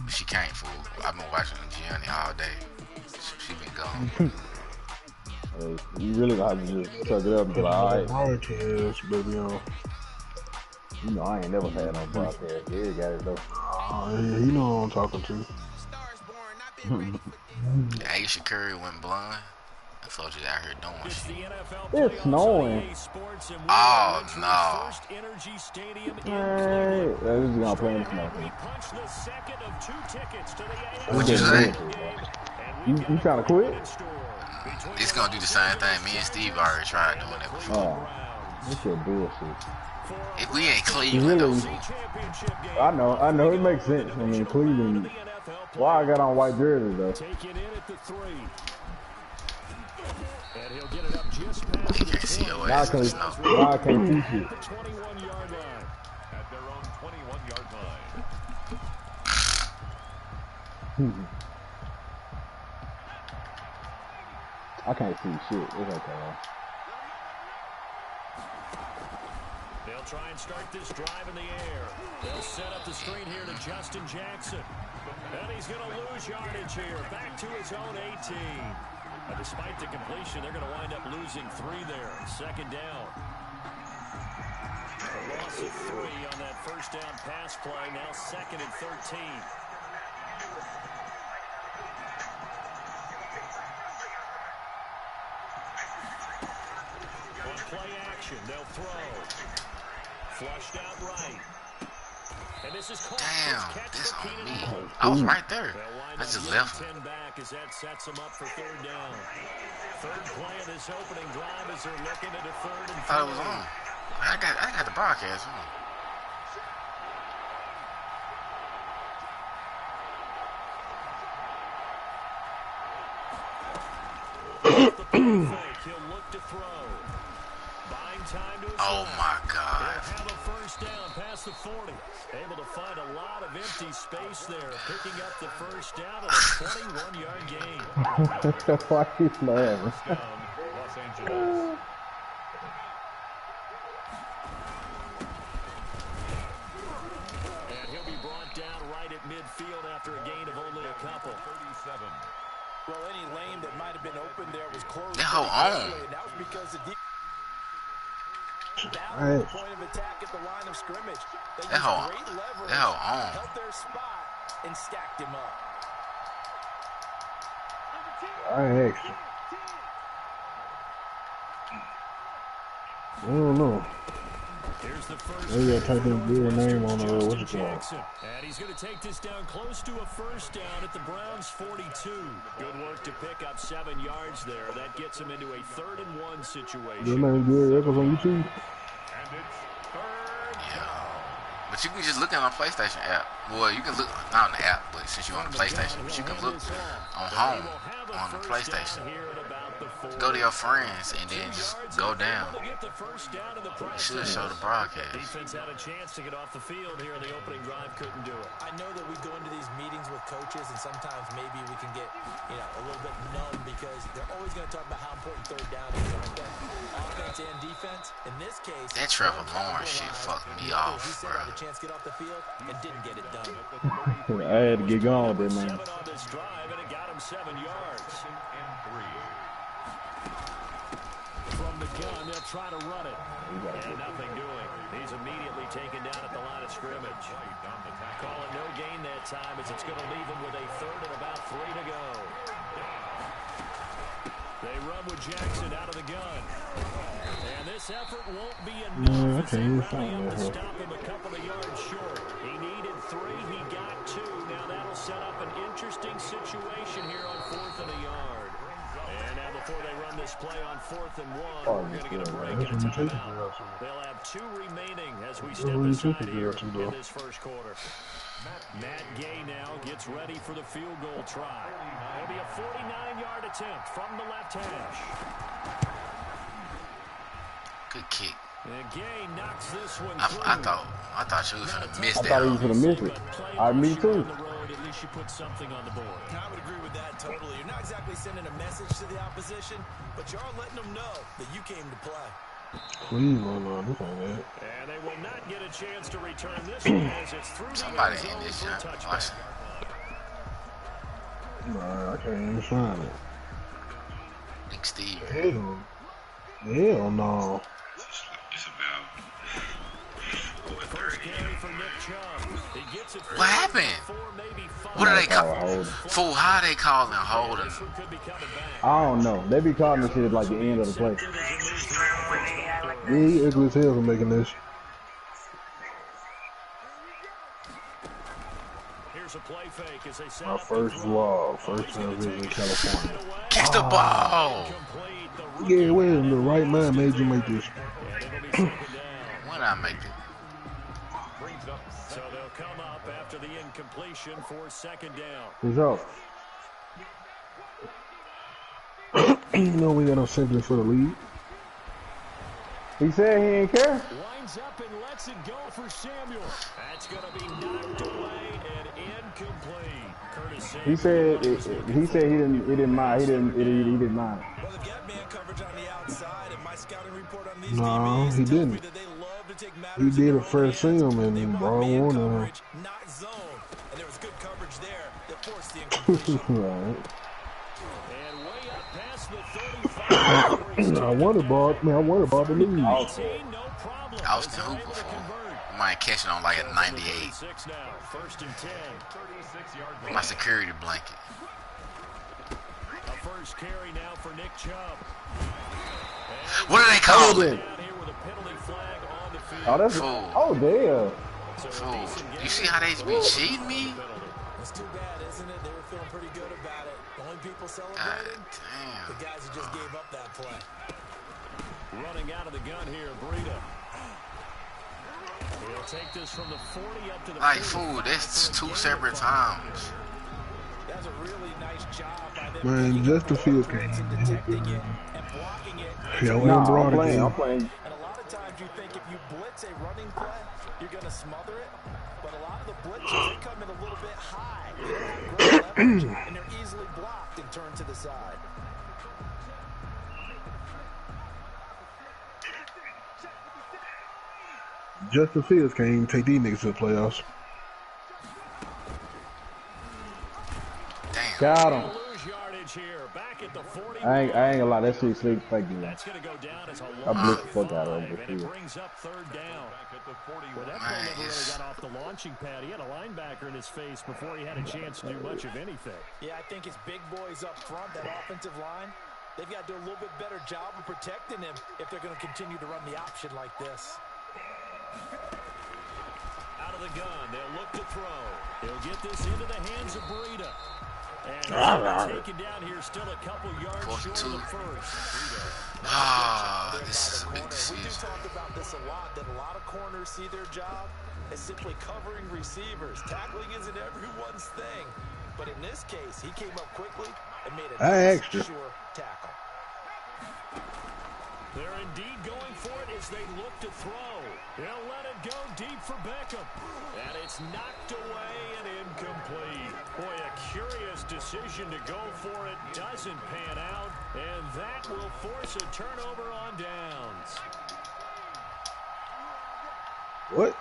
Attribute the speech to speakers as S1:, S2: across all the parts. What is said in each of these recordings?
S1: She can't fool. I've been watching Gianni all day. She been gone.
S2: Hey, you really gonna have to just suck it up and be like, alright.
S3: Broadcast, baby.
S2: You know, I ain't never had no broadcast. Yeah, got it though.
S3: Yeah, you know who I'm talking to.
S1: Aisha Curry went blonde. I told you out here doing shit.
S2: It's snowing.
S1: Oh no.
S2: Hey, this is gonna play in the snow.
S1: What'd you say?
S2: You trying to quit?
S1: It's gonna do the same thing. Me and Steve already tried doing it before.
S2: Oh, this shit bullshit.
S1: If we ain't Cleveland, though.
S2: I know, it makes sense. I mean, Cleveland. Why I got on white jersey though?
S1: You can't see your
S2: Now
S1: ass in the snow.
S2: Now I can't see shit. I can't see shit. It's okay.
S4: They'll try and start this drive in the air. They'll set up the screen here to Justin Jackson. And he's going to lose yardage here. Back to his own 18. Despite the completion, they're going to wind up losing 3 there. Second down. A loss of 3 on that first down pass play. Now 2nd and 13. On play action, they'll throw. Flushed out right. And this is
S1: damn, this on me. I was right there. I just left him.
S4: Back as that sets them up for 3rd down. 3rd play of this opening drive as they're looking at a 3rd and 4.
S1: I thought it was on. I got the broadcast on.
S4: He'll look to throw. Buying time to
S1: Oh my God.
S4: have a first down past the 40. Able to find a lot of empty space there, picking up the first down at a 21-yard gain.
S2: Why you laughing?
S4: Los Angeles. And he'll be brought down right at midfield after a gain of only a couple. 37.
S5: Well, any lane that might have been open there was closed.
S1: That whole on.
S5: That was because the
S3: Right.
S5: point of attack at the line of scrimmage. They
S1: That whole
S5: used great leverage,
S1: on.
S5: held their spot, and stacked him up.
S3: I asked you. I don't know.
S4: Here's the first.
S3: Maybe I type in your name on what's it called?
S4: And he's going to take this down close to a first down at the Browns' 42. Good work to pick up 7 yards there. That gets him into a 3rd and 1 situation.
S3: Your name Gary Eccles on YouTube?
S4: And it's 3rd.
S1: Yeah. But you can just look on the PlayStation app. Well, you can look not on the app, but since you're on the PlayStation, but you can look on home on the PlayStation. Go to your friends and then just go down. It should show the broadcast.
S4: Defense had a chance to get off the field here in the opening drive, couldn't do it.
S5: I know that we go into these meetings with coaches, and sometimes maybe we can get, a little bit numb because they're always going to talk about how important 3rd down is, aren't they? Offense and defense. In this case,
S1: That Trevor Lawrence shit fucked me off,
S5: he said
S1: bro.
S5: had a chance to get off the field and didn't get it done.
S2: I had to get going with that, man.
S4: 7 on this drive, and it got him 7 yards. From the gun, they'll try to run it. And nothing doing. He's immediately taken down at the line of scrimmage. Call it no gain that time as it's going to leave him with a 3rd and about 3 to go. They run with Jackson out of the gun. And this effort won't be enough. They rally up to stop him a couple of yards short. He needed 3. He got 2. Now that'll set up an interesting situation here on 4th and a yard. And now before they run this play on 4th and 1, we're going to get a break and a timeout. They'll have 2 remaining as we step aside here in this first quarter. Matt Gay now gets ready for the field goal try. It'll be a 49-yard attempt from the left hash.
S1: Good kick.
S4: And Gay knocks this one
S1: I thought you was gonna miss that.
S2: I thought he was gonna miss it. Me too.
S4: At least you put something on the board.
S5: I would agree with that totally. You're not exactly sending a message to the opposition, but you are letting them know that you came to play.
S3: Cleveland, this ain't it.
S4: And they will not get a chance to return this one as it's through
S1: Somebody
S4: the
S1: in
S4: end
S1: this
S4: zone
S1: jump.
S4: for a
S1: Watch.
S4: touchback.
S3: Nah, I can't even find it.
S1: I think Steve.
S3: Hell no.
S6: It's about over 30.
S1: What happened? What are they calling? Fool, how are they calling holding?
S2: I don't know. They be calling this shit at like the end of the play.
S3: Yeah, he ugly as hell for making this. My first vlog, first time visiting California.
S1: Kick the ball!
S3: Yeah, well, in the right mind made you make this.
S1: When I make it?
S4: So they'll come up after the incompletion for second down.
S2: Who's up?
S3: You know we got no sympathy for the lead.
S2: He said he ain't care.
S4: Winds up and lets it go for Samuel. That's going to be knocked away and incomplete. Curtis
S2: He said he didn't mind. He didn't mind.
S5: Well, they've got man coverage on the outside, and my scouting report on these
S3: No,
S5: DBs
S3: he
S5: tells me
S3: didn't.
S5: that they love to take
S3: He
S5: matters
S3: did
S5: in
S3: it
S5: their own
S3: first
S5: hands.
S3: film and
S5: They want
S3: bro
S5: man
S3: won.
S5: coverage, not zone. And there was good coverage there that forced the incompletion.
S3: Right.
S4: and way up past the 35.
S3: I wonder about the lead.
S4: No problem.
S1: Austin Hooper for him. Might catch it on like a 98.
S4: Now, first and 10.
S1: My security blanket.
S4: A first carry now for Nick Chubb.
S1: What are they calling?
S4: Down here with a penalty flag on the field.
S2: Oh, that's
S1: Fool.
S2: oh damn.
S1: Fool. You see how they be cheating me?
S5: It's too bad, isn't it? They were feeling pretty good about it. The only people
S1: God
S5: celebrating, the
S1: damn.
S5: guys who just gave up that play.
S4: Running out of the gun here, Breida. He'll take this from the 40 up to the
S1: Like,
S4: 45.
S1: fool, that's two separate times.
S5: That's a really nice job by them.
S3: Man,
S5: taking
S3: just the
S5: the
S3: field
S5: ball,
S3: game.
S5: detecting it and blocking it.
S3: Yeah, we
S2: Nah,
S3: ain't brought
S2: I'm playing.
S3: again.
S2: I'm playing.
S5: And a lot of times you think if you blitz a running play, you're going to smother it. But a lot of the blitzes, they come in a little bit high. They don't have great leverage, and they're easily blocked and turned to the side.
S3: Justin Fields can't even take these niggas to the playoffs.
S1: Damn.
S2: Got him.
S4: Lose yardage here. Back at the 40.
S2: I ain't gonna lie. That shit sleep fake me.
S4: That's going to go down as a
S2: I
S4: long
S2: blitzed the fuck out of him.
S4: and it brings up third down. Well, that play
S1: Man,
S4: never really
S1: it's-
S4: got off the launching pad. He had a linebacker in his face before he had a chance to do much of anything.
S5: Yeah, I think his big boys up front, that offensive line, they've got to do a little bit better job of protecting him if they're going to continue to run the option like this.
S4: Out of the gun, they'll look to throw. He'll get this into the hands of Breida. And taken down here, still a couple yards short of the first.
S1: Ah, this is a big
S5: We do
S1: decision.
S5: talk about this a lot, that a lot of corners see their job as simply covering receivers. Tackling isn't everyone's thing. But in this case, he came up quickly and made a nice, sure tackle.
S4: They're indeed going for it as they look to throw. They'll let it go deep for Beckham. And it's knocked away and incomplete. Boy, a curious decision to go for it. Doesn't pan out. And that will force a turnover on downs.
S3: What?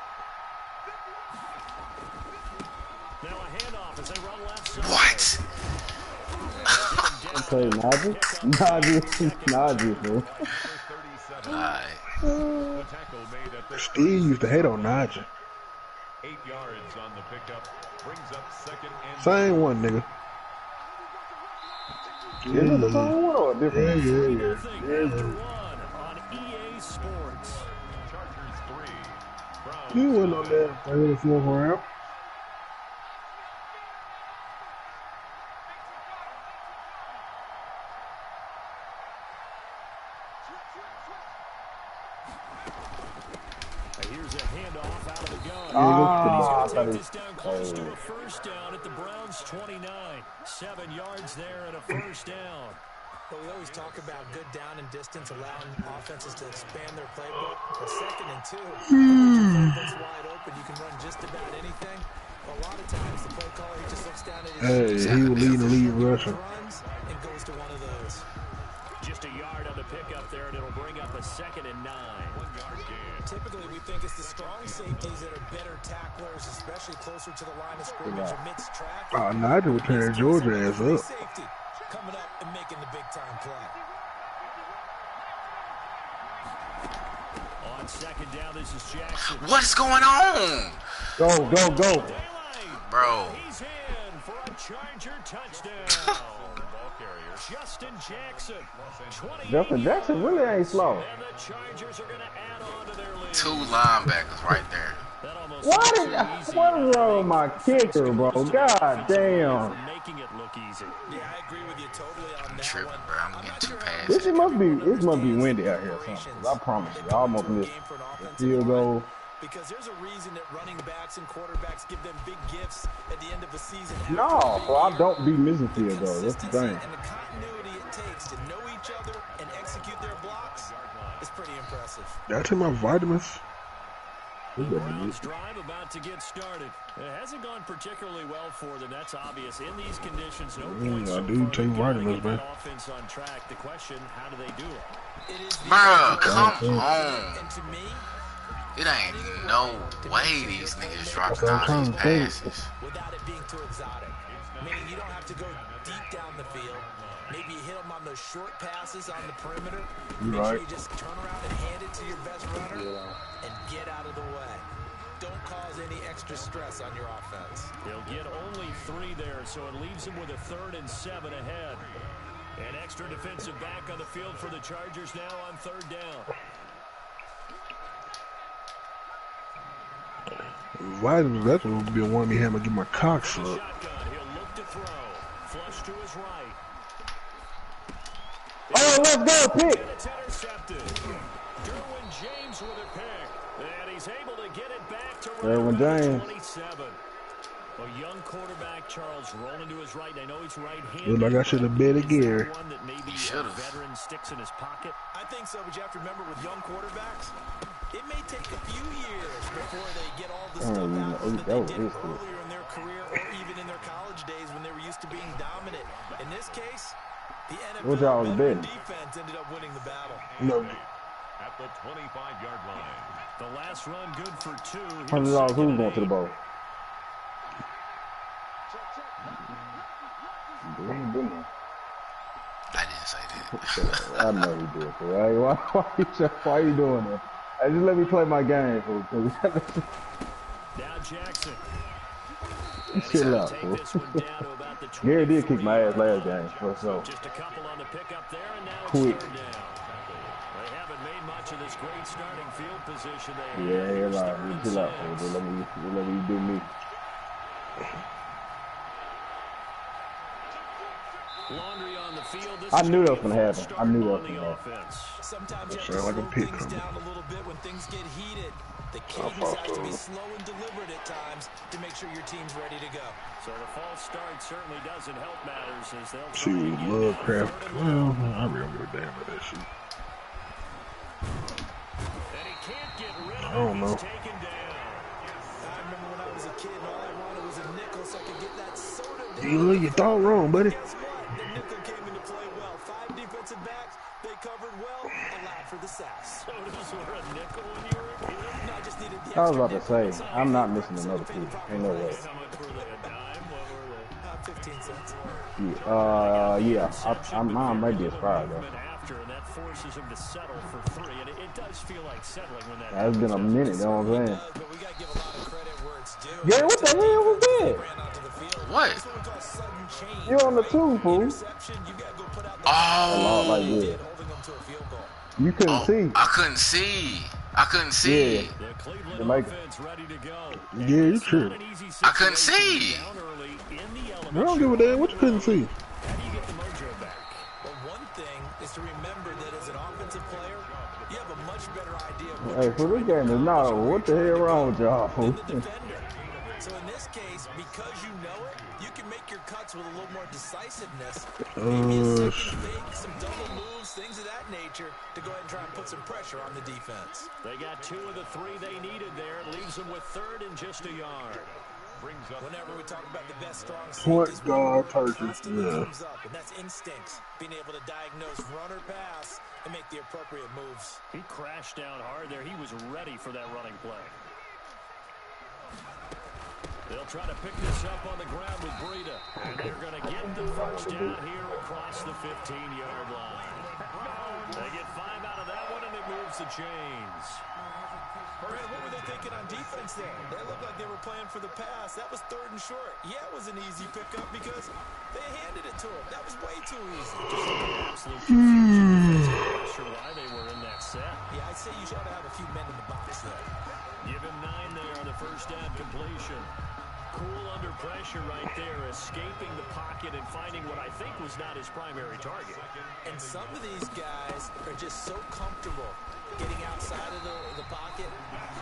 S4: Now a handoff as they run left side.
S1: What?
S2: Okay, Najee, fool.
S1: Alright.
S3: Steve used to hate on Najee.
S7: 8 yards on the pickup. Brings up second and
S3: Same one, nigga.
S2: Is it the same one or a different?
S3: Yeah.
S4: After one on EA Sports.
S7: Chargers 3. Browns
S3: You went on there. They were the fourth round.
S4: Here's a handoff out of the gun.
S2: I
S4: He's
S2: thought
S4: going to
S2: he-
S4: take this down close to a first down at the Browns' 29. 7 yards there and a first down.
S5: But we always talk about good down and distance, allowing offenses to expand their playbook. But 2nd and 2, that's wide open. You can run just about anything. But a lot of times the play caller, he just looks down at his
S3: Hey, he was leading the lead rusher.
S5: runs and goes to one of those.
S4: Just a yard on the pickup there, and it'll bring up a 2nd and 9.
S7: 1 yard gain.
S5: Typically, we think it's the strong safeties that are better tacklers, especially closer to the line of scrimmage amidst traffic.
S3: Oh, Nigel was tearing Georgia ass up.
S5: Safety coming up and making the big time play.
S4: On 2nd down, this is Jackson.
S1: What's going on?
S2: Go, go, go.
S1: Bro.
S4: He's in for a Charger touchdown. Ball carrier Justin Jackson.
S2: Justin Jackson really ain't slow.
S4: And the Chargers are going to add on to their lead.
S1: 2 linebackers right there.
S2: What is wrong with my kicker, bro? God damn.
S4: Making it look easy.
S5: Yeah, I agree with you totally on
S1: I'm
S5: that
S1: tripping,
S5: one.
S1: bro. I'm getting 2 passes.
S2: This must be windy out here or something. 'Cause I promise you, I almost missed the field goal.
S5: Because there's a reason that running backs and quarterbacks give them big gifts at the end of a season.
S2: No, so I don't be missing field goals. That's the thing.
S5: And the continuity it takes to know each other and execute their blocks is pretty impressive.
S3: Did I take my vitamins?
S4: The Browns drive about to get started. It hasn't gone particularly well for them. That's obvious. In these conditions, no points
S3: I
S4: so
S3: do
S4: far
S3: take
S4: to
S3: vitamins,
S4: get
S3: man.
S4: that offense on track. The question, how do they do it?
S1: Bro, come on.
S5: And to me,
S1: It ain't no way these niggas dropping all these passes.
S5: without it being too exotic. Meaning you don't have to go deep down the field. Maybe you hit them on those short passes on the perimeter. Make sure you just turn around and hand it to your best runner and get out of the way. Don't cause any extra stress on your offense.
S4: They'll get only 3 there, so it leaves them with a 3rd and 7 ahead. An extra defensive back on the field for the Chargers now on 3rd down.
S3: Vitamins, that's what would be wanting me having to get my cock sucked.
S4: Shotgun, he'll look to throw. Flush to his right.
S2: Oh, let's go, pick.
S4: It's intercepted. Derwin James with a pick. And he's able to get it back to
S2: Derwin James.
S4: 27. A young quarterback, Charles, rolling to his right. I know he's right-handed.
S3: Look like I should have bet again.
S4: One that maybe
S1: He
S4: a
S1: should've.
S4: veteran sticks in his pocket.
S5: I think so, but you have to remember with young quarterbacks, it may take a few years before they get all the stuff out of them that they did earlier in their career or even in their college days when they were used to being dominant. In this case, the
S2: What y'all
S5: NFL
S2: betting?
S5: defense ended up winning the battle.
S3: No,
S7: At the 25-yard line.
S4: The last run good for 2.
S2: $100 who's going to the bowl?
S1: I didn't say that.
S2: I know you did. So why you doing that? Hey, just let me play my game, fool.
S4: Now Jackson.
S2: Chill out,
S4: Take
S2: fool.
S4: this one down to about the
S2: Gary did kick my ass
S4: 23.
S2: last game, so
S4: Just a couple on the pickup there, and now it's
S2: Quick.
S4: 3rd down. They haven't made much of this great starting field position.
S2: yeah, chill out, fool. Just let me do me.
S4: Laundry on the field. This
S2: I
S4: is
S2: knew
S4: gonna
S2: that was
S4: be
S2: gonna
S4: a
S2: happen.
S4: false
S2: I knew
S4: start
S2: that was
S4: on the
S2: gonna happen.
S4: offense.
S5: Sometimes you have to
S3: Sound like a
S5: slow
S3: pig
S5: things
S3: coming.
S5: down a little bit when things get heated. The cadence has to be slow and deliberate at times to make sure your team's ready to go.
S4: So the false start certainly doesn't help matters as they'll try
S3: shoot,
S4: again.
S3: Lovecraft. Well, I really don't give a damn about that shit.
S4: And he can't get rid of
S3: I don't
S4: it.
S3: know.
S4: He's taken down.
S5: I remember when I was a kid and all I wanted was a nickel so I could get that soda down.
S3: You thought wrong, buddy.
S5: Guess what? The nickel came into play well. 5 defensive backs, they covered well, allowed for the sacks.
S4: Sodas were a nickel when you were a kid.
S5: No, I just needed the
S2: I was
S5: extra
S2: about to say, I'm not missing another pick. Ain't no way.
S4: How much were they? A dime? What were they?
S5: 15 cents.
S2: Yeah, mine might be expired though.
S4: After, and that forces him to settle for 3, and it does feel like settling when that
S2: It's been a
S4: happens.
S2: minute, you know what I'm saying?
S5: But we got to give a lot of credit where it's due.
S2: Yeah, what the hell was that?
S5: Ran onto the field.
S1: What?
S5: It's what we call sudden change.
S2: You're on the 2, fool.
S5: Interception, you got to go put out the
S2: lot like
S1: Oh,
S2: this.
S5: holding them to a field goal.
S2: You couldn't see.
S1: I couldn't see. I couldn't see.
S2: Yeah.
S4: The Cleveland
S2: They make-
S4: offense ready to go.
S3: Yeah, you
S4: It's
S3: true.
S4: not an easy
S1: I couldn't
S4: situation
S1: see.
S4: down early in the
S3: I
S4: element.
S3: don't give a damn what you couldn't see.
S4: How do you get the mojo back?
S5: Well, one thing is to remember that as an offensive player, you have a much better idea of what
S2: Hey, for this game is not over. What the hell wrong with y'all, fool?
S5: the defender. So in this case, because you know it, you can make your cuts with a little more decisiveness. Maybe a second fake, some double moves, things of that nature to go ahead and try and put some pressure on the defense.
S4: They got 2 of the 3 they needed there. It leaves them with 3rd and just a yard.
S7: brings up
S5: Whenever we talk about the best strong
S3: Point
S5: safeties,
S3: guard
S5: one word
S3: Turkey.
S5: constantly
S3: Yeah.
S5: comes up, and that's instincts. Being able to diagnose run or pass and make the appropriate moves.
S4: He crashed down hard there. He was ready for that running play. They'll try to pick this up on the ground with Breida. And they're going to get the first down here across the 15-yard line. They get 5 out of that one, and it moves the chains.
S5: What were they thinking on defense there? They looked like they were playing for the pass. That was 3rd and short. Yeah, it was an easy pickup because they handed it to him. That was way too easy.
S4: Just absolute confusion. Not sure why they were in that set.
S5: Yeah, I'd say you should have a few men in the box there.
S4: Give him 9 there on the first down completion. Cool under pressure right there, escaping the pocket and finding what I think was not his primary target.
S5: And some of these guys are just so comfortable getting outside of the pocket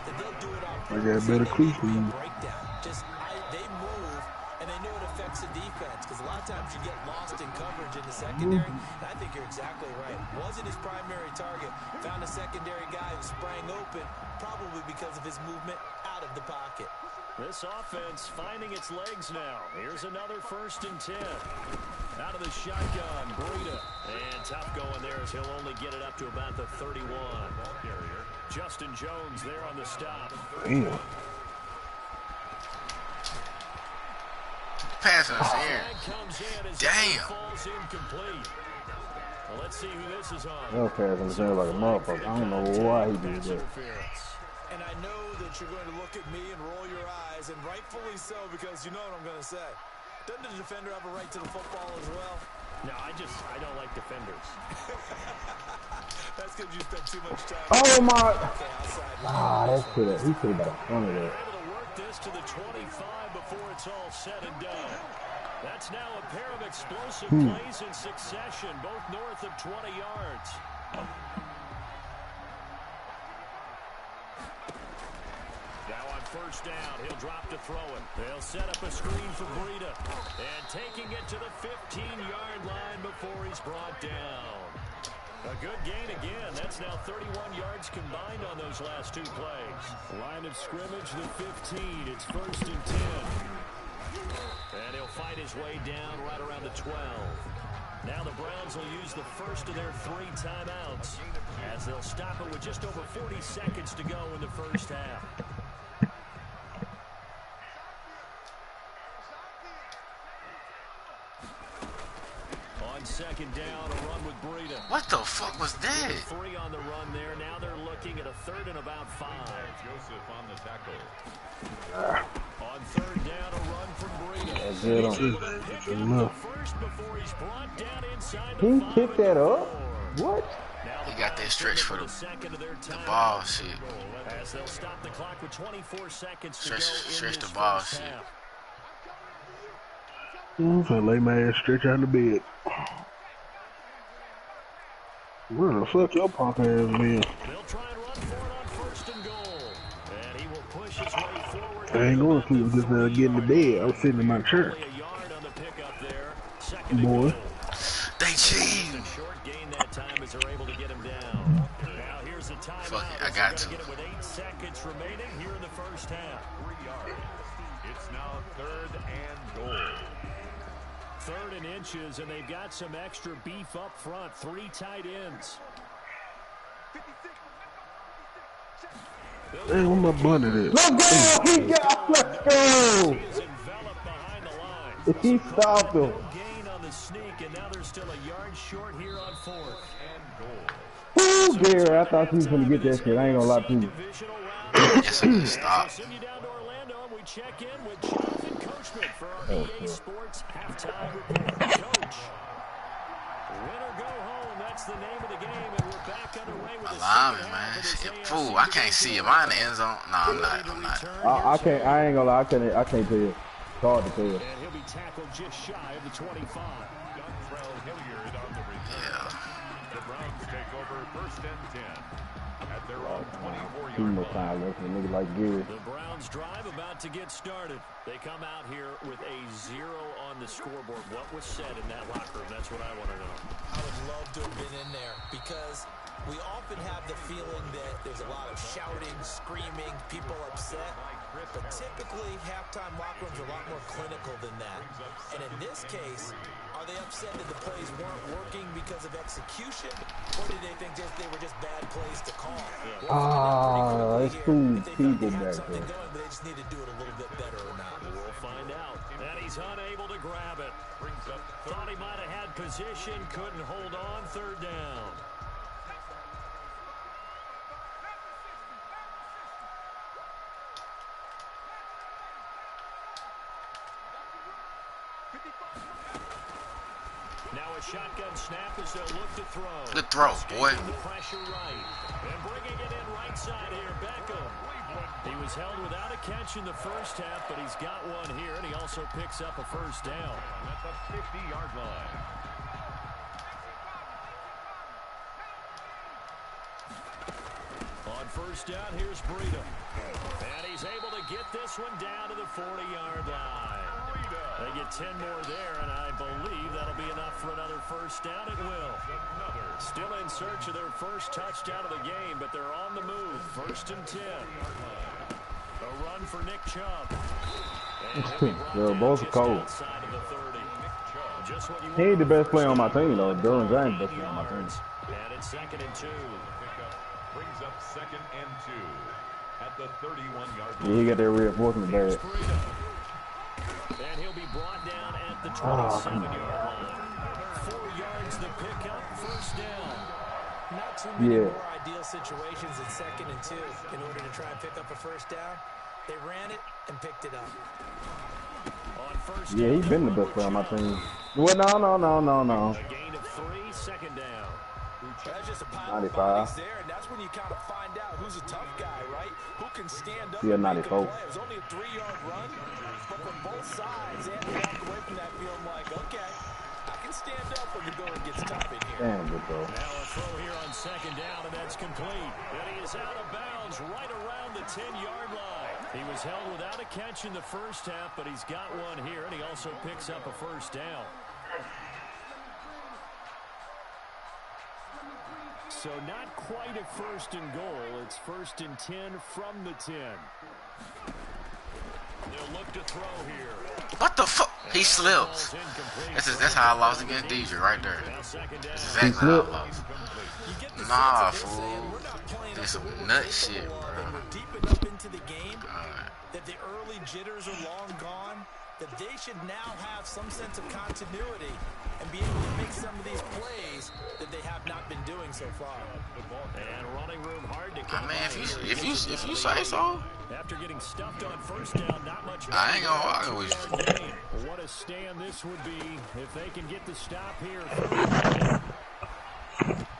S5: that they'll do it on purpose.
S3: I got better cleats than you.
S5: Breakdown. They move, and they know it affects the defense because a lot of times you get lost in coverage in the secondary. And I think you're exactly right. Wasn't his primary target. Found a secondary guy who sprang open, probably because of his movement out of the pocket.
S4: This offense finding its legs now. Here's another 1st and 10. Out of the shotgun, Breida. And tough going there as he'll only get it up to about the 31. Ball carrier. Justin Jones there on the stop.
S3: Damn.
S1: Passing interference. Damn.
S4: Falls incomplete. Well, let's see who this is on.
S2: That was passing interference like a motherfucker. I don't know why he did that.
S5: And I know that you're going to look at me and roll your eyes, and rightfully so, because you know what I'm going to say. Doesn't the defender have a right to the football as well?
S4: No, I don't like defenders.
S5: That's because you spent too much time.
S2: Oh my!
S5: Okay, outside.
S2: That's could have. He could have got a front of that.
S4: Able to work this to the 25 before it's all said and done. That's now a pair of explosive plays in succession, both north of 20 yards. Now on first down, he'll drop to throw it. They'll set up a screen for Breida. And taking it to the 15-yard line before he's brought down. A good gain again. That's now 31 yards combined on those last 2 plays. Line of scrimmage, the 15. It's 1st and 10. And he'll fight his way down right around the 12. Now the Browns will use the first of their 3 timeouts as they'll stop it with just over 40 seconds to go in the first half. On second down, a run with Breida.
S1: What the fuck was that?
S4: 3 on the run there. Now they're looking at a 3rd and about 5.
S7: Joseph on the tackle.
S4: On 3rd down, a run from Breida.
S2: That's it on.
S4: Pick up the first before he's brought down inside the
S2: He
S4: 5
S2: picked that up? What?
S4: Now
S1: He got that stretch for the
S4: second of their time.
S1: ball shit.
S4: As they'll stop the clock with 24 seconds to
S1: Stretch
S4: go
S1: the
S4: in
S1: ball
S4: this first
S1: shit.
S4: half.
S3: I'm finna lay my ass stretch out of bed. Where the fuck your punk ass been?
S4: They'll try and run for it on 1st and goal. And he will push his way forward.
S3: I ain't going to. I'm just getting to bed. I'm sitting in my chair.
S4: Only a yard on the pickup there. Second and
S3: Boy.
S4: goal.
S1: They cheating.
S4: A short gain that time as they're able to get him down. Now here's the timeout.
S1: Fuck it, I
S4: as
S1: got
S4: they're
S1: to.
S4: gonna get it with 8 seconds remaining here in the first half.
S7: 3 yards. It's now 3rd and goal.
S4: 3rd and inches, and they've got some extra beef up front. 3 tight ends.
S3: Hey, where my bun at?
S2: Let's go! He got. Let's go!
S4: He is enveloped behind the line.
S2: If he stopped him.
S4: Gain on the sneak, and now they're still a yard short here on 4th.
S7: And goal.
S2: Woo, Gary, I thought he was gonna get that shit. I ain't gonna lie to you.
S4: Divisional round.
S1: Yes, I can stop.
S4: We'll send you down to Orlando, and we check in with Jonathan Coachman for our EA Sports halftime report. Coach, win or go home, that's the name of the game, and we're back underway with the
S1: Lineman,
S4: second
S1: man.
S4: half of this
S1: Shit,
S4: AFC
S1: fool, I can't see him. Am I in the end zone? No, I'm not. I'm not.
S2: I can't. I ain't gonna lie. I can't tell you. It's hard to tell.
S4: And he'll be tackled just shy of the 25.
S7: Dontrell Hilliard on the return.
S1: Yeah.
S7: The Browns take over 1st and 10 at their own 24-yard
S2: Two more
S7: line.
S2: time left for a nigga like Gary.
S4: The Browns drive about to get started. They come out here with a 0 on the scoreboard. What was said in that locker room? That's what I want to know.
S5: I would love to have been in there because we often have the feeling that there's a lot of shouting, screaming, people upset. But typically, halftime locker rooms are a lot more clinical than that. And in this case, are they upset that the plays weren't working because of execution? Or did they think they were just bad plays to call?
S2: It's two people back there.
S5: Going, but they just need to do it a little bit better or not.
S4: We'll find out. And he's unable to grab it. Thought he might have had position, couldn't hold on. Third down. Now a shotgun snap as they'll look to throw.
S1: Good throw, boy.
S4: The pressure right. And bringing it in right side here, Beckham. He was held without a catch in the first half, but he's got one here, and he also picks up a first down.
S7: At the 50-yard line.
S4: On first down, here's Breida. And he's able to get this one down to the 40-yard line. They get 10 more there, and I believe that'll be enough for another first down. It will. Still in search of their first touchdown of the game, but they're on the move. First and 10. A run for Nick Chubb.
S2: They're both cold. He ain't the best player on my team, though. Dylan James the best player on my team.
S4: And it's 2nd and 2.
S7: Brings up 2nd and 2 at the 31-yard line.
S2: Yeah, he got that reinforcement bad.
S4: And he'll be brought down at the 27-yard line. 4 yards to pick up, first down.
S5: Not too many more ideal situations in 2nd and 2 in order to try and pick up a first down. They ran it and picked it up.
S4: On first
S2: Yeah, he's been the best player on my team. Well, no.
S4: A gain of 3, 2nd down.
S5: That's just a pile of bodies there, and that's when you kind of find out who's a tough guy, right? Who can stand up and make a play. It was only a 3-yard run, but from both sides, they had to walk away from that feeling like, okay, I can stand up when the going gets tough in here.
S2: Damn, good throw.
S4: Now a throw here on 2nd down, and that's complete. And he is out of bounds right around the 10-yard line. He was held without a catch in the first half, but he's got one here, and he also picks up a first down. So not quite a first and goal. It's 1st and 10 from the 10. They'll look to throw here.
S1: What the fuck? He slips. That's how I lost against Deidre right there. That's exactly how I lost. Nah, fool. This some nut shit, bro.
S5: Deep enough into the game that the early jitters are long gone, that they should now have some sense of continuity and be able to make some of these plays that they have not been doing so far.
S4: And running room hard to come.
S1: I mean, if you say so.
S4: After getting stuffed on first down, not much.
S1: I ain't gonna argue with you.
S4: What a stand this would be if they can get the stop here.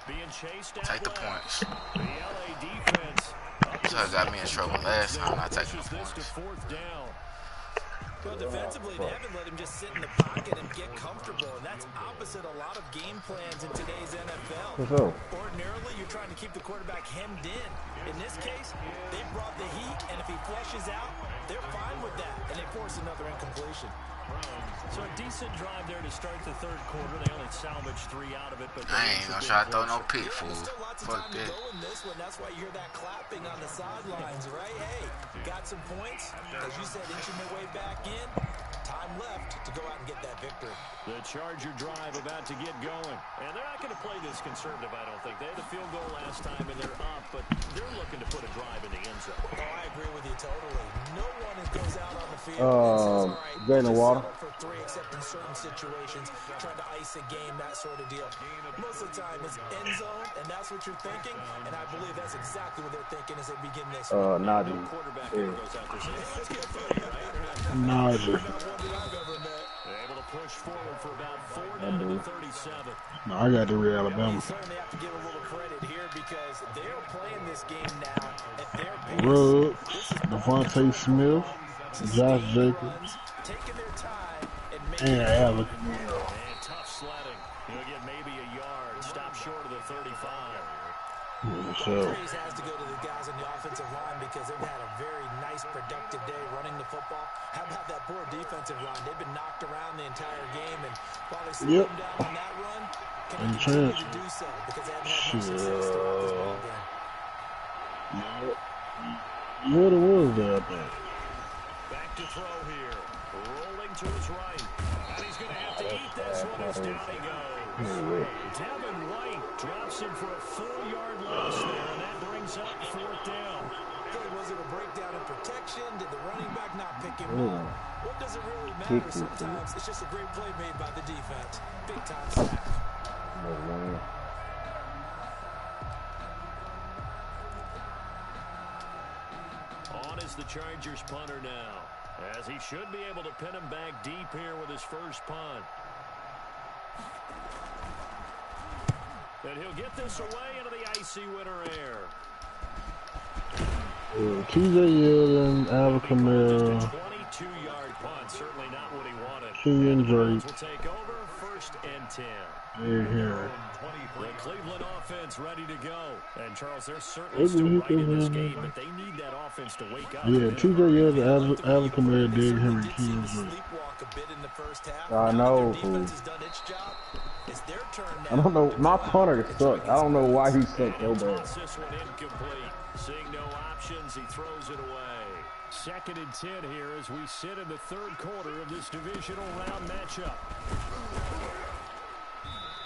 S4: Being chased out.
S1: Take the points.
S4: The LA defense.
S1: That's how got me in trouble last time. I take the points.
S4: Fourth down.
S5: Well, defensively, they haven't let him just sit in the pocket and get comfortable, and that's opposite a lot of game plans in today's NFL. Ordinarily, you're trying to keep the quarterback hemmed in. In this case, they brought the heat, and if he flushes out, they're fine with that, and they force another incompletion.
S4: So a decent drive there to start the third quarter. They only salvaged 3 out of it, but
S1: I ain't gonna try to throw no pick, fool. Fuck that.
S5: That's why you hear that clapping on the sidelines, right? Hey, got some points, as you said, inching their way back in. Time left to go out and get that victory.
S4: The Charger drive about to get going. And they're not going to play this conservative, I don't think. They had a field goal last time, and they're up, but they're looking to put a drive in the end zone.
S5: Oh, I agree with you totally. No one goes out on the field and says, all right,
S2: Jalen Water.
S5: For 3, except in certain situations, trying to ice a game, that sort of deal. Most of the time, it's end zone, and that's what you're thinking, and I believe that's exactly what they're thinking as they begin this.
S2: Najee.
S4: No quarterback ever goes out there saying, let's get through, right?
S2: Najee.
S4: Able to push forward for about 4 down to the 37.
S3: No, I got the Real Alabama.
S5: You certainly have to give a little credit here because they're playing this game now at their pace.
S3: Ruggs, Devontae Smith, Josh Jacobs,
S5: taking their time
S3: and Alec.
S4: And tough sledding. He'll get maybe a yard. Stop short of the 35.
S5: Praise has to go to the guys on the offensive line because they've had a very nice, productive day running the football. How about that poor defensive line? They've been knocked around the entire game, and while they slow them down on that run, can they continue to do so because they haven't had much success throughout this ball game.
S3: What it was there, I think.
S4: look to throw here. Rolling to his right. And he's going to have to eat this one as down he goes. Devin White drops him for a 4-yard loss there, and that brings up 4th down.
S5: Was it a breakdown in protection? Did the running back not pick him up? What does it really matter sometimes? It's just a great play made by the defense. Big time sack.
S4: On is the Chargers punter now, as he should be able to pin him back deep here with his first punt. And he'll get this away into the icy winter air.
S3: TJ Yeldon, Alvin Kamara,
S4: 22-yard punt, certainly not what he wanted.
S3: Kenyon Drake.
S4: Will take over 1st and 10.
S3: Yeah.
S4: The Cleveland offense ready to go. And Charles, they're certainly still right in this game, but they need that offense to wake up.
S3: Yeah, TJ Yeldon, Alvin Kamara, Derrick Henry, Kenyon Drake.
S2: I know. I don't know. My punter sucks. I don't know why he sucks so bad.
S4: Seeing no options, he throws it away. 2nd and 10 here as we sit in the 3rd quarter of this divisional round matchup.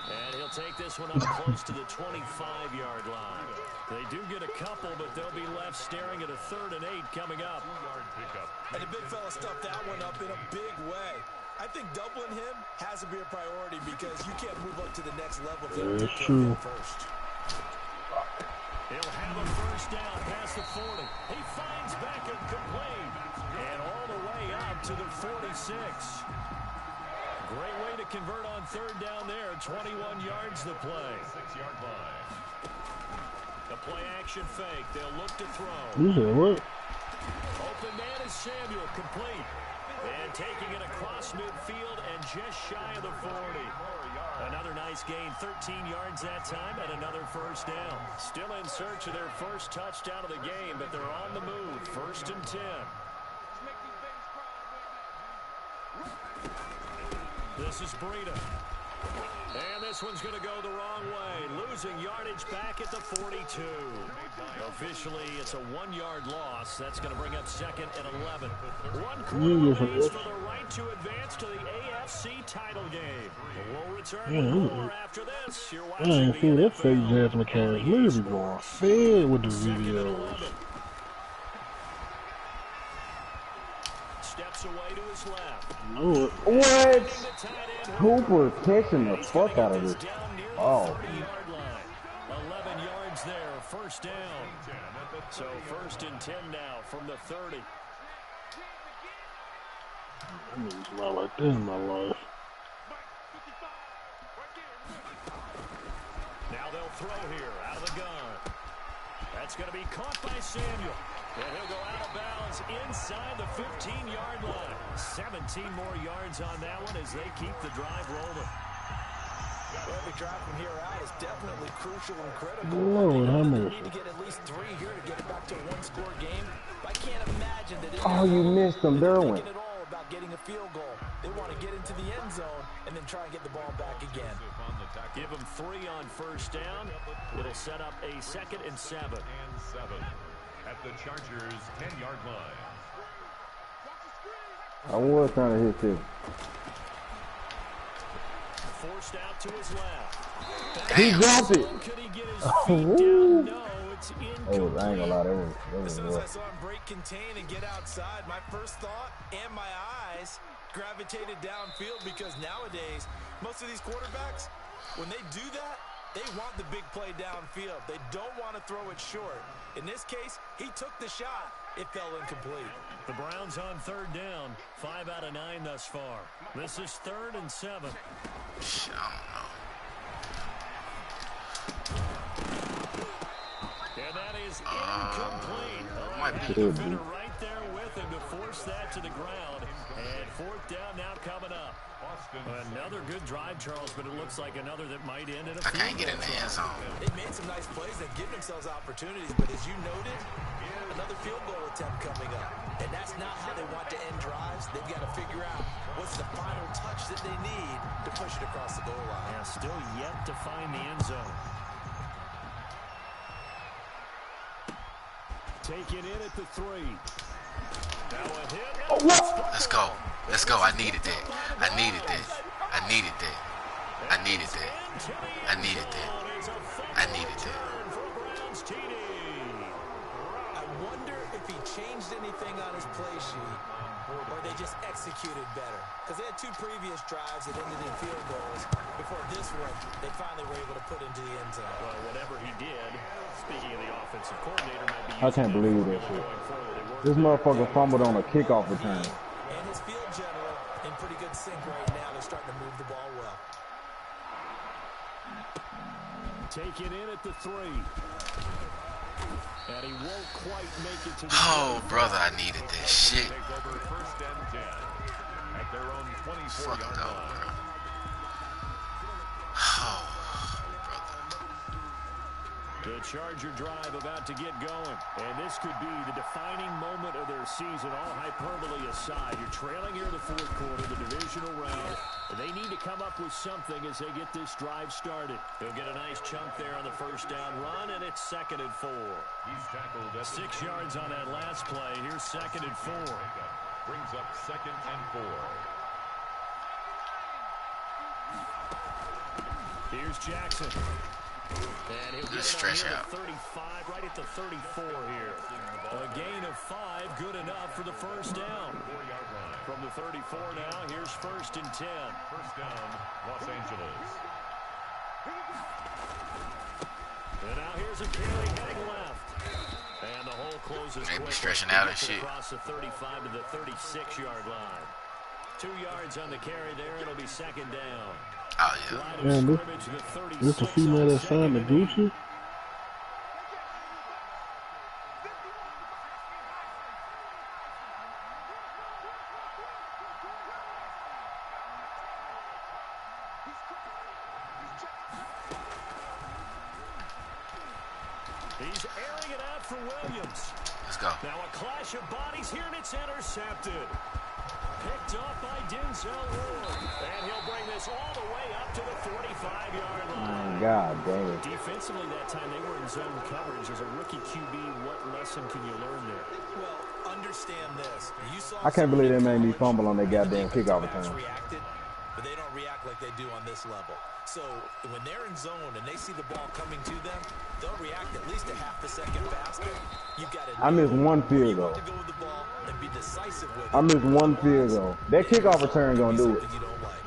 S4: And he'll take this one up close to the 25-yard line. They do get a couple, but they'll be left staring at a 3rd and 8 coming up.
S5: And the big fella stuffed that one up in a big way. I think doubling him has to be a priority because you can't move up to the next level if you don't take care of him first.
S4: He'll have a 1st down past the 40. He finds Beckham complete. And all the way up to the 46. Great way to convert on 3rd down there. 21 yards the play. 6-yard line. The play action fake. They'll look to throw.
S3: What?
S4: Open man is Samuel, complete. And taking it across midfield and just shy of the 40. Another nice gain, 13 yards that time, and another 1st down. Still in search of their first touchdown of the game, but they're on the move. 1st and 10. This is Breida. And this one's going to go the wrong way. Losing yardage back at the 42. Officially, it's a 1-yard loss. That's going to bring up 2nd and 11. One quarter remains for the right to advance to the AFC title game. We'll return with more after this. You're watching
S3: I ain't seen that fake Jazz mechanic. Look at me going fed with the videos.
S4: Steps away to his left.
S2: Lord. What? Cooper catching the fuck out of this. Oh.
S4: 11 yards there, 1st down. So 1st and 10 now from the 30.
S3: I mean, it's not like that in my life.
S4: Now they'll throw here out of the gun. That's going to be caught by Samuel. And he'll go out of bounds inside the 15-yard line. 17 more yards on that one as they keep the drive rolling.
S5: Every drive from here out is definitely crucial and critical.
S3: Lord, how
S5: They
S3: much?
S5: need to get at least 3 here to get it back to a 1-score game. I can't imagine that.
S2: Oh, you missed him, Derwin.
S5: At all about getting a field goal. They want to get into the end zone and then try and get the ball back again.
S4: Give them 3 on 1st down. It'll set up a 2nd and 7.
S7: At the Chargers' 10-yard line.
S2: I was trying to hit this.
S4: Forced out to his left.
S2: He dropped it.
S4: Could he get his feet down? No, it's incomplete.
S2: I ain't gonna lie, that
S5: As
S2: was
S5: soon as I
S2: rough.
S5: saw him break contain and get outside, my first thought and my eyes gravitated downfield because nowadays, most of these quarterbacks, when they do that, they want the big play downfield. They don't want to throw it short. In this case, he took the shot. It fell incomplete.
S4: The Browns on 3rd down. 5 out of 9 thus far. This is 3rd and 7.
S1: I
S4: And that is incomplete.
S1: might be
S4: The defender right there with him to force that to the ground. And 4th down now coming up. Another good drive, Charles, but it looks like another that might end in a
S1: I
S4: field
S1: can't get in the end zone.
S5: They made some nice plays. They've given themselves opportunities, but as you noted, another field goal attempt coming up. And that's not how they want to end drives. They've got to figure out what's the final touch that they need to push it across the goal line.
S4: Yeah, still yet to find the end zone. Taken in at the 3.
S2: Oh, what?
S1: Let's go. Let's go. I needed that. I needed that. I needed that. I needed that. I needed that. I needed that.
S5: I wonder if he changed anything on his play sheet or they just executed better. Because they had 2 previous drives that ended in field goals. Before this one, they finally were able to put into the end zone.
S4: Well, whatever he did, speaking of the offensive coordinator, might be
S2: I can't believe that shit. This motherfucker fumbled on a kickoff return.
S5: And his field general in pretty good sync right now. They're starting to move the ball well.
S4: Taken in at the 3. And he won't quite make it to the
S1: Oh, brother, I needed that shit.
S7: Take over first and 10 at their own 24-yard
S1: Fuck no,
S7: line.
S1: bro. Oh, brother.
S4: The Charger drive about to get going. And this could be the defining moment of their season, all hyperbole aside. You're trailing here in the 4th quarter, the divisional round. They need to come up with something as they get this drive started. He'll get a nice chunk there on the first down run, and it's 2nd and 4.
S7: He's tackled at
S4: 6 yards on that last play. Here's 2nd and 4.
S7: brings up 2nd and 4.
S4: Here's Jackson. And he'll get
S1: Stretch
S4: it on
S1: out.
S4: the 35, right at the 34 here. A gain of 5, good enough for the first down.
S7: 4-yard line.
S4: From the 34 now, here's 1st and 10.
S7: First down, Los Angeles.
S4: And now here's a carry heading left. And the hole closes
S1: They be
S4: quick.
S1: stretching out and shit.
S4: Across the 35 to the 36-yard line. 2 yards on the carry there. It'll be 2nd down.
S1: Oh, yeah.
S4: Line of
S3: Man,
S4: scrimmage to the 36
S3: this a female that
S4: on
S3: signed to
S4: 2nd and 8.
S3: Gucci?
S4: He's airing it out for Williams.
S1: Let's go.
S4: Now a clash of bodies here, and it's intercepted. Picked off by Denzel Ward. And he'll bring this all the way up to the 45-yard line.
S2: God damn it.
S4: Defensively that time, they were in zone coverage. As a rookie QB, what lesson can you learn there?
S5: Well, understand this. You saw
S2: I can't believe they made me
S5: some
S2: fumble on that goddamn kickoff return.
S5: reacted, but they don't react like they do on this level. So when they're in zone and they see the ball coming to them, they'll react at least a half a second faster. You've got to
S2: I missed one field goal.
S5: to go with the ball and be decisive with it.
S2: I missed one field goal. That kickoff return gonna do it.
S5: Something you don't like.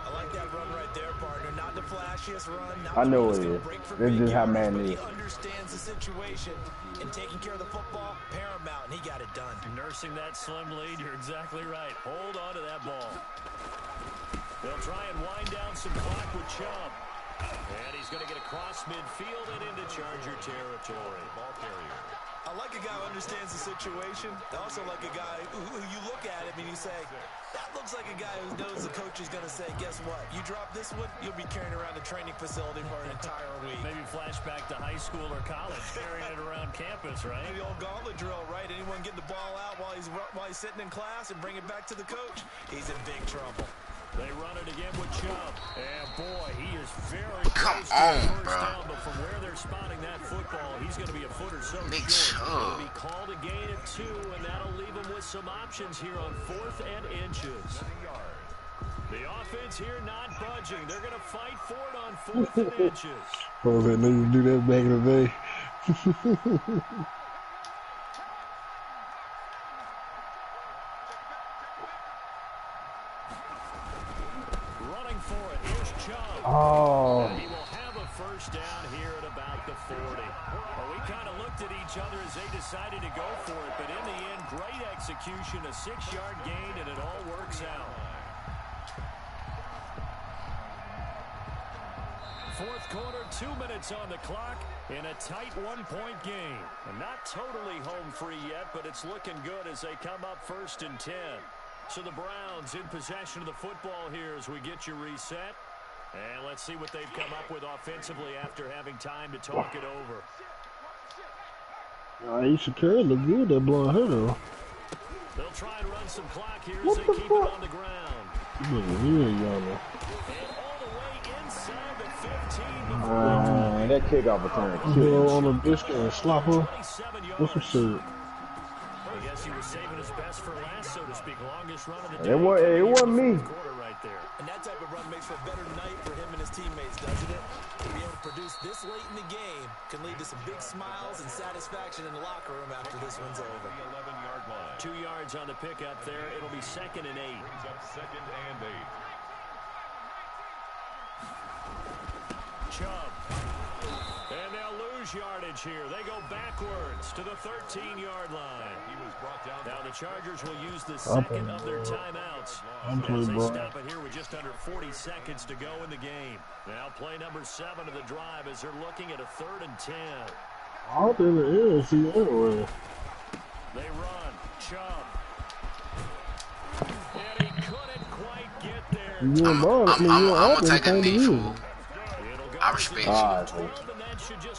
S5: I like that run right there, partner. Not the flashiest run. Not
S2: I know
S5: the one
S2: it
S5: that's gonna
S2: is.
S5: break for
S2: That's
S5: big
S2: just how
S5: yards,
S2: man
S5: but
S2: is.
S5: he understands the situation and taking care of the football paramount, and he got it done.
S4: Nursing that slim lead, you're exactly right. Hold on to that ball. They'll try and wind down some clock with Chubb. And he's going to get across midfield and into Charger territory. Ball carrier.
S5: I like a guy who understands the situation. I also like a guy who you look at him and you say, that looks like a guy who knows the coach is going to say, guess what? You drop this one, you'll be carrying around the training facility for an entire week.
S4: Maybe flashback to high school or college, carrying it around campus, right?
S5: The old gauntlet drill, right? Anyone get the ball out while he's sitting in class and bring it back to the coach? He's in big trouble.
S4: They run it again with Chubb. And boy, he is very
S1: Come
S4: close to the
S1: on,
S4: first
S1: bro.
S4: down, but from where they're spotting that football, he's going to be a foot or so
S1: Nick
S4: short. It'll
S1: Chubb.
S4: be called a gain of 2, and that'll leave him with some options here on 4th and inches. The offense here not budging. They're going to fight for it on 4th and inches.
S3: Oh, they used to do that back in the day.
S4: Running for it. Here's Chubb.
S2: Oh,
S4: He will have a first down here at about the 40. Well, we kind of looked at each other as they decided to go for it, but in the end, great execution, a 6-yard gain, and it all works out. 4th quarter, 2 minutes on the clock in a tight 1-point game. And not totally home free yet, but it's looking good as they come up 1st and 10. So the Browns in possession of the football here as we get you reset. And let's see what they've come up with offensively after having time to talk it over.
S3: Aisha Curry look good, that blonde hair though.
S4: They'll try and run some clock here as
S2: What
S4: they
S2: the
S4: keep
S2: fuck?
S4: it on the ground.
S3: She look real young.
S4: And all the way inside the 15
S2: man, that kickoff return
S3: You
S2: killed.
S3: know, on the biscuit and slap her.
S4: 27 yards.
S3: What's some shit?
S4: I guess he was saving his best for last, so to speak. Longest run of the day.
S2: It wasn't me.
S4: Right there.
S5: And that type of run makes for a better night for him and his teammates, doesn't it? To be able to produce this late in the game can lead to some big smiles and satisfaction in the locker room after this one's over.
S7: The 11-yard line.
S4: 2 yards on the pickup there. It'll be 2nd and 8.
S7: Brings up 2nd and 8.
S4: Chubb. And they'll lose yardage here. They go backwards to the 13-yard line.
S7: He was brought down.
S4: Now the Chargers will use the second of their timeouts as they stop it here with just under 40 seconds to go in the game. Now play number 7 of the drive as they're looking at a 3rd and 10.
S3: Out in the NFC anyway.
S4: They run. Chubb. And he couldn't quite get there.
S1: I'm gonna take a knee, fool. I respect you.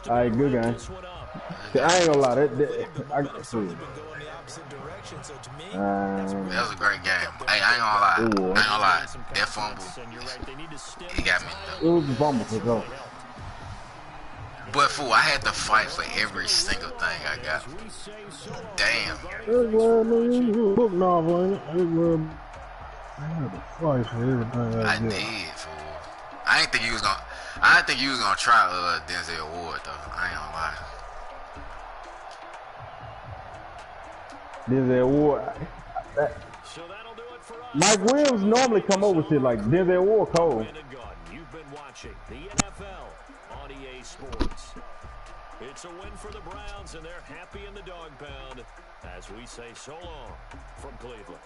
S2: Alright, good game. See, I ain't gonna lie, that
S1: was a great game. Hey, I ain't gonna lie. That fumble, he got me.
S2: It was a fumble for sure.
S1: But fool, I had to fight for every single thing I got. Damn.
S3: It was a book novel, ain't it? I had to fight for everything I
S1: did, fool. I didn't think you was gonna try Denzel Ward though. I ain't gonna lie.
S2: Denzel Ward. Mike Williams normally come over shit like Denzel Ward cold.
S4: You've been watching the NFL on EA Sports. It's a win for the Browns, and they're happy in the dog pound as we say so long from Cleveland.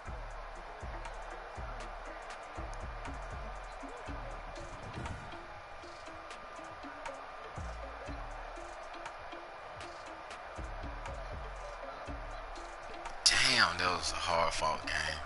S1: Damn, that was a hard-fought game.